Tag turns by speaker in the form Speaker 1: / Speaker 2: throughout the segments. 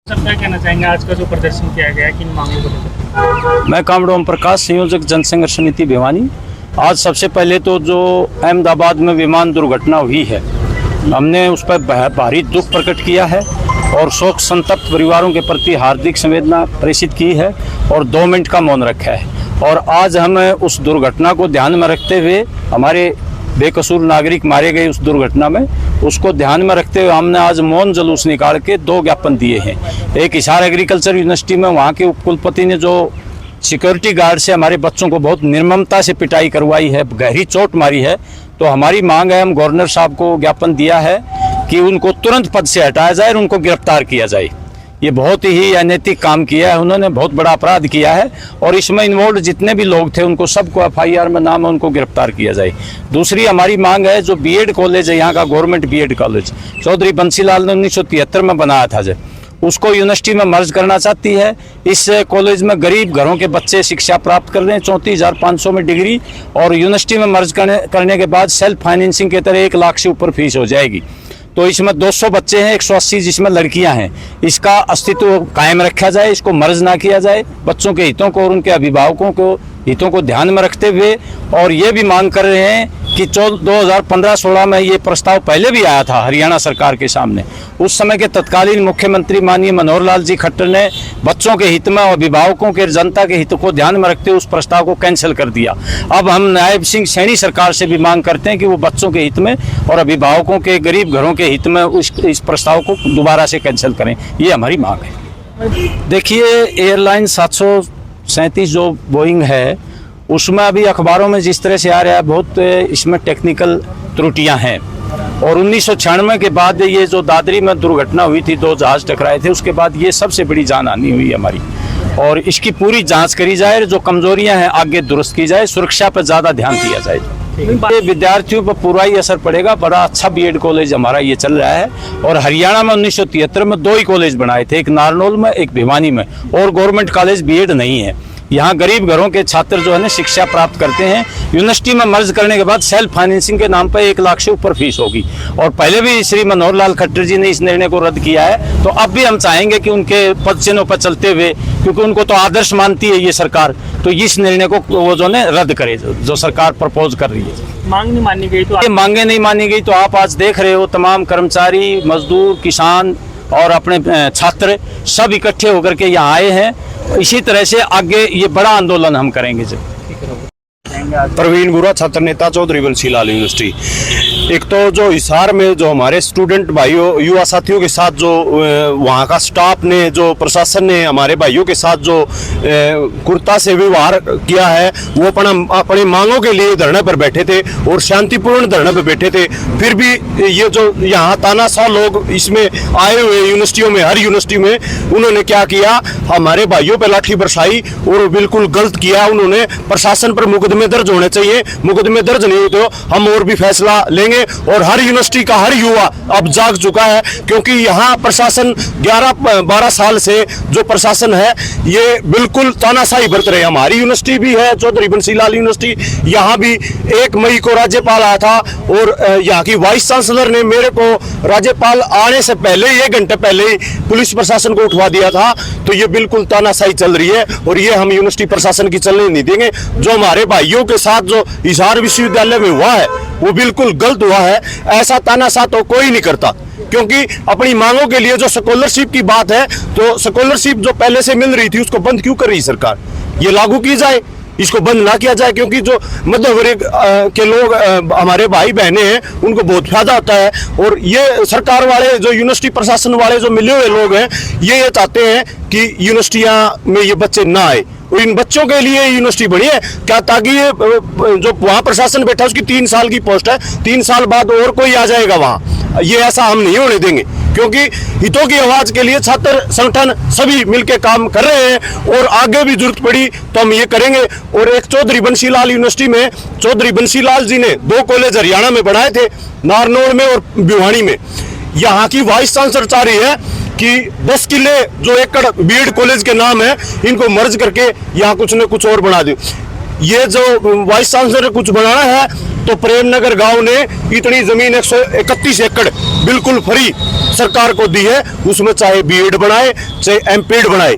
Speaker 1: Sir क्या कहना चाहेंगे आज का जो प्रदर्शन किया गया है, किन मांगों को लेकर?
Speaker 2: मैं कामरेड ओम प्रकाश, संयोजक जनसंघर्ष समिति भिवानी। आज सबसे पहले तो जो अहमदाबाद में विमान दुर्घटना हुई है, हमने उस पर भारी दुख प्रकट किया है और शोक संतप्त परिवारों के प्रति हार्दिक संवेदना प्रेषित की है और 2 मिनट का मौन रखा है। और आज हम उस दुर्घटना को ध्यान में रखते हुए, हमारे बेकसूर नागरिक मारे गए उस दुर्घटना में, उसको ध्यान में रखते हुए हमने आज मौन जुलूस निकाल के 2 ज्ञापन दिए हैं। एक हिसार एग्रीकल्चर यूनिवर्सिटी में वहाँ के उपकुलपति ने जो सिक्योरिटी गार्ड से हमारे बच्चों को बहुत निर्ममता से पिटाई करवाई है, गहरी चोट मारी है, तो हमारी मांग है, हम गवर्नर साहब को ज्ञापन दिया है कि उनको तुरंत पद से हटाया जाए और उनको गिरफ्तार किया जाए। ये बहुत ही अनैतिक काम किया है, उन्होंने बहुत बड़ा अपराध किया है और इसमें इन्वॉल्व जितने भी लोग थे उनको सबको FIR में नाम है, उनको गिरफ्तार किया जाए। दूसरी हमारी मांग है, जो बीएड कॉलेज है यहाँ का, government B Ed college Chaudhary Bansilal ने 1973 में बनाया था, उसको यूनिवर्सिटी में मर्ज करना चाहती है। इस कॉलेज में गरीब घरों के बच्चे शिक्षा प्राप्त कर रहे हैं, 34,500 में डिग्री, और यूनिवर्सिटी में मर्ज करने के बाद सेल्फ फाइनेंसिंग के तरह 1 लाख से ऊपर फीस हो जाएगी। तो इसमें 200 बच्चे हैं, 180 जिसमें लड़कियां हैं। इसका अस्तित्व कायम रखा जाए, इसको मर्ज ना किया जाए, बच्चों के हितों को और उनके अभिभावकों को हितों को ध्यान में रखते हुए। और ये भी मांग कर रहे हैं कि 2015-16 में ये प्रस्ताव पहले भी आया था हरियाणा सरकार के सामने। उस समय के तत्कालीन मुख्यमंत्री माननीय मनोहर लाल जी खट्टर ने बच्चों के हित में और अभिभावकों के, जनता के हित को ध्यान में रखते हुए उस प्रस्ताव को कैंसिल कर दिया। अब हम नायब सिंह सैनी सरकार से भी मांग करते हैं कि वो बच्चों के हित में और अभिभावकों के, गरीब घरों के हित में इस प्रस्ताव को दोबारा से कैंसिल करें। ये हमारी मांग है। देखिए, एयरलाइन 737 जो बोइंग है, उसमें अभी अखबारों में जिस तरह से आ रहा है, बहुत इसमें टेक्निकल त्रुटियां हैं। और 1996 के बाद ये जो दादरी में दुर्घटना हुई थी, 2 जहाज टकराए थे, उसके बाद ये सबसे बड़ी जानहानि हुई हमारी। और इसकी पूरी जांच करी जाए, जो कमजोरियां हैं आगे दुरुस्त की जाए, सुरक्षा पर ज़्यादा ध्यान दिया जाए। ये विद्यार्थियों पर पूरा ही असर पड़ेगा। बड़ा अच्छा बीएड कॉलेज हमारा ये चल रहा है और हरियाणा में 1973 में 2 ही कॉलेज बनाए थे, एक नारनौल में, एक भिवानी में, और गवर्नमेंट कॉलेज बीएड नहीं है। यहाँ गरीब घरों के छात्र जो है ना शिक्षा प्राप्त करते हैं। यूनिवर्सिटी में मर्ज करने के बाद सेल्फ फाइनेंसिंग के नाम पर 1 लाख से ऊपर फीस होगी। और पहले भी श्री मनोहर लाल खट्टर जी ने इस निर्णय को रद्द किया है, तो अब भी हम चाहेंगे कि उनके पद चिन्हों पर चलते हुए, क्योंकि उनको तो आदर्श मानती है ये सरकार, तो इस निर्णय को वो जो है रद्द करे, जो सरकार प्रपोज कर रही है।
Speaker 1: मांग नहीं मानी गई तो
Speaker 2: ये मांगे नहीं मानी गई तो आप आज देख रहे हो, तमाम कर्मचारी, मजदूर, किसान और अपने छात्र सब इकट्ठे होकर के यहाँ आए हैं। इसी तरह से आगे ये बड़ा आंदोलन हम करेंगे।
Speaker 3: प्रवीण गुरा, छात्र नेता, चौधरी बंसीलाल यूनिवर्सिटी। एक तो जो हिसार में जो हमारे स्टूडेंट भाइयों, युवा साथियों के साथ जो वहाँ का स्टाफ ने, जो प्रशासन ने हमारे भाइयों के साथ जो क्रूरता से व्यवहार किया है, वो अपने मांगों के लिए धरने पर बैठे थे और शांतिपूर्ण धरने पर बैठे थे। फिर भी ये जो यहाँ तानाशाह लोग इसमें आए हुए यूनिवर्सिटियों में, हर यूनिवर्सिटी में, उन्होंने क्या किया, हमारे भाइयों पर लाठी बरसाई और बिल्कुल गलत किया उन्होंने। प्रशासन पर मुकदमे दर्ज होने चाहिए, मुकदमे दर्ज नहीं हुए तो हम और भी फैसला लेंगे। और हर यूनिवर्सिटी का हर युवा अब जाग चुका है, क्योंकि यहाँ प्रशासन 11-12 साल से जो प्रशासन है ये बिल्कुल तानाशाही बरत रहे हैं। हमारी यूनिवर्सिटी भी है चौधरी बंसीलाल यूनिवर्सिटी, यहाँ भी 1 मई को राज्यपाल आया था और यहाँ की वाइस चांसलर ने मेरे को राज्यपाल आने से पहले 1 घंटे पहले ही पुलिस प्रशासन को उठवा दिया था। तो ये बिल्कुल तानाशाही चल रही है और ये हम यूनिवर्सिटी प्रशासन की चलने नहीं देंगे। जो हमारे भाइयों के साथ जो हिसार विश्वविद्यालय में हुआ है वो बिल्कुल गलत हुआ है। ऐसा तानाशाह तो कोई नहीं करता, क्योंकि अपनी मांगों के लिए जो स्कॉलरशिप की बात है, तो स्कॉलरशिप जो पहले से मिल रही थी उसको बंद क्यों कर रही सरकार? ये लागू की जाए, इसको बंद ना किया जाए, क्योंकि जो मध्य वर्ग के लोग हमारे भाई बहनें हैं उनको बहुत फायदा होता है। और ये सरकार वाले, जो यूनिवर्सिटी प्रशासन वाले जो मिले हुए लोग हैं, ये चाहते हैं कि यूनिवर्सिटियां में ये बच्चे ना आए। और इन बच्चों के लिए यूनिवर्सिटी बनी है क्या, ताकि ये जो वहाँ प्रशासन बैठा है उसकी 3 साल की पोस्ट है, 3 साल बाद और कोई आ जाएगा वहाँ। ये ऐसा हम नहीं होने देंगे, क्योंकि हितों की आवाज के लिए छात्र संगठन सभी मिलकर काम कर रहे हैं और आगे भी जरूरत पड़ी तो हम ये करेंगे। और एक चौधरी बंसीलाल यूनिवर्सिटी में चौधरी बंसीलाल जी ने 2 कॉलेज हरियाणा में बनाए थे, नारनौल में और भिवानी में। यहाँ की वाइस चांसलर चाह रही है कि 10 किले जो एकड़ बीएड कॉलेज के नाम है, इनको मर्ज करके यहाँ कुछ न कुछ और बना दो। ये जो वाइस चांसलर ने कुछ बनाना है, तो प्रेमनगर गांव ने इतनी जमीन 131 एकड़ बिल्कुल फ्री सरकार को दी है, उसमें चाहे बीएड बनाए चाहे एमपीएड बनाए,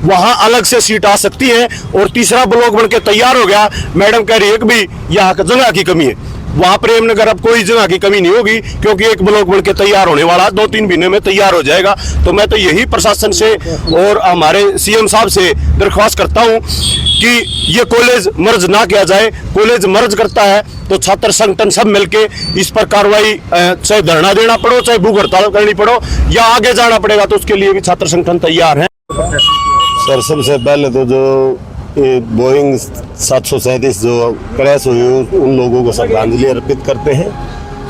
Speaker 3: वहां अलग से सीट आ सकती है। और तीसरा ब्लॉक बनके तैयार हो गया, मैडम कह रही है कि भी यहाँ का जगह की कमी है, वहां प्रेमनगर अब कोई जगह की कमी नहीं होगी, क्योंकि एक ब्लॉक बनके तैयार होने वाला 2-3 महीने में तैयार हो जाएगा। तो मैं तो यही प्रशासन से और हमारे सीएम साहब से दरख्वास्त करता हूं कि ये कॉलेज मर्ज ना किया जाए। कॉलेज मर्ज करता है तो छात्र संगठन सब मिलके इस पर कार्रवाई, चाहे धरना देना पड़ो, चाहे भूख हड़ताल करनी पड़ो, या आगे जाना पड़ेगा, तो उसके लिए भी छात्र संगठन तैयार है।
Speaker 4: सर, सबसे पहले तो जो बोइंग 737 जो क्रैश हुई उन लोगों को श्रद्धांजलि अर्पित करते हैं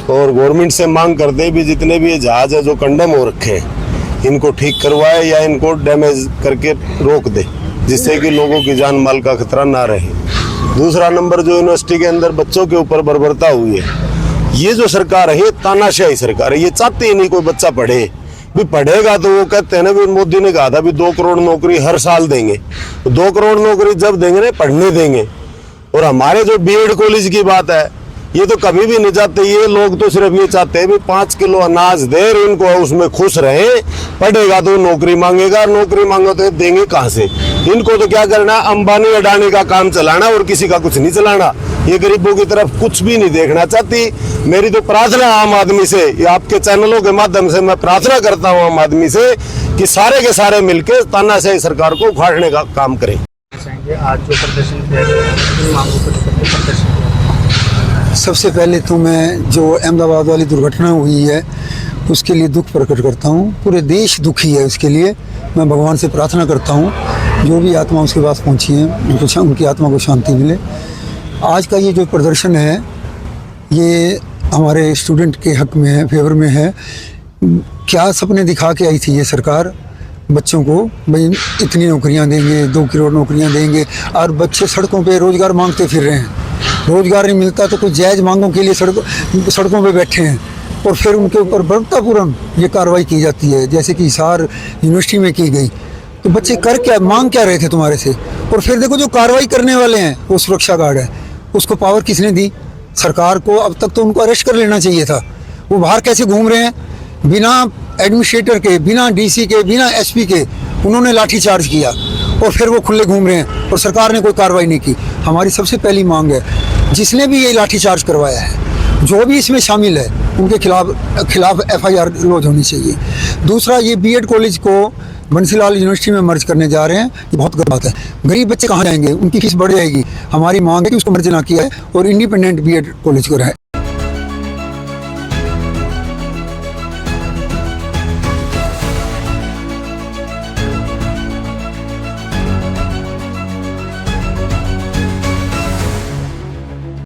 Speaker 4: और गवर्नमेंट से मांग करते हैं भी जितने भी ये जहाज है जो कंडेम हो रखे हैं इनको ठीक करवाए या इनको डैमेज करके रोक दे, जिससे कि लोगों की जान माल का खतरा ना रहे। दूसरा नंबर, जो यूनिवर्सिटी के अंदर बच्चों के ऊपर बर्बरता हुई है, ये जो सरकार है ये तानाशाही सरकार है। ये चाहते ही नहीं कोई बच्चा पढ़े, भी पढ़ेगा तो वो कहते हैं ना, भी मोदी ने कहा था भी 2 करोड़ नौकरी हर साल देंगे, तो 2 करोड़ नौकरी जब देंगे ना पढ़ने देंगे। और हमारे जो बीएड कॉलेज की बात है, ये तो कभी भी नहीं चाहते, ये लोग तो सिर्फ ये चाहते हैं भी 5 किलो अनाज दे, इनको उसमें खुश रहे, पढ़ेगा तो नौकरी मांगेगा, नौकरी मांगो तो देंगे कहाँ से। इनको तो क्या करना, अंबानी अडानी का काम चलाना और किसी का कुछ नहीं चलाना। ये गरीबों की तरफ कुछ भी नहीं देखना चाहती। मेरी तो प्रार्थना आम आदमी से, ये आपके चैनलों के माध्यम से मैं प्रार्थना करता हूँ आम आदमी से कि सारे के सारे मिलकर तानाशाही सरकार को उखाड़ने का काम करें।
Speaker 1: आज जो प्रदर्शन किया गया है, इन मांगों को लेकर के प्रदर्शन किया गया।
Speaker 5: सबसे पहले तो मैं जो अहमदाबाद वाली दुर्घटना हुई है उसके लिए दुख प्रकट करता हूँ। पूरे देश दुखी है, उसके लिए मैं भगवान से प्रार्थना करता हूँ जो भी आत्मा उसके पास पहुँची है उनकी आत्मा को शांति मिले। आज का ये जो प्रदर्शन है ये हमारे स्टूडेंट के हक में है, फेवर में है। क्या सपने दिखा के आई थी ये सरकार बच्चों को, भाई इतनी नौकरियां देंगे, 2 करोड़ नौकरियां देंगे, और बच्चे सड़कों पे रोज़गार मांगते फिर रहे हैं। रोज़गार नहीं मिलता तो कुछ जायज़ मांगों के लिए सड़कों पे बैठे हैं और फिर उनके ऊपर बर्बरतापूर्ण ये कार्रवाई की जाती है, जैसे कि हिसार यूनिवर्सिटी में की गई। तो बच्चे कर क्या, मांग क्या रहे थे तुम्हारे से? और फिर देखो जो कार्रवाई करने वाले हैं वो सुरक्षा गार्ड है, उसको पावर किसने दी? सरकार को। अब तक तो उनको अरेस्ट कर लेना चाहिए था। वो बाहर कैसे घूम रहे हैं बिना एडमिनिस्ट्रेटर के, बिना डीसी के, बिना एसपी के, उन्होंने लाठी चार्ज किया और फिर वो खुले घूम रहे हैं और सरकार ने कोई कार्रवाई नहीं की। हमारी सबसे पहली मांग है जिसने भी ये लाठी चार्ज करवाया है, जो भी इसमें शामिल है, उनके खिलाफ FIR लॉन्च होनी चाहिए। दूसरा, ये बीएड कॉलेज को बंसीलाल यूनिवर्सिटी में मर्ज करने जा रहे हैं, ये बहुत गलत बात है। गरीब बच्चे कहाँ जाएंगे, उनकी फीस बढ़ जाएगी। हमारी मांग है कि उसको मर्ज ना किया है और इंडिपेंडेंट बीएड कॉलेज को रहे।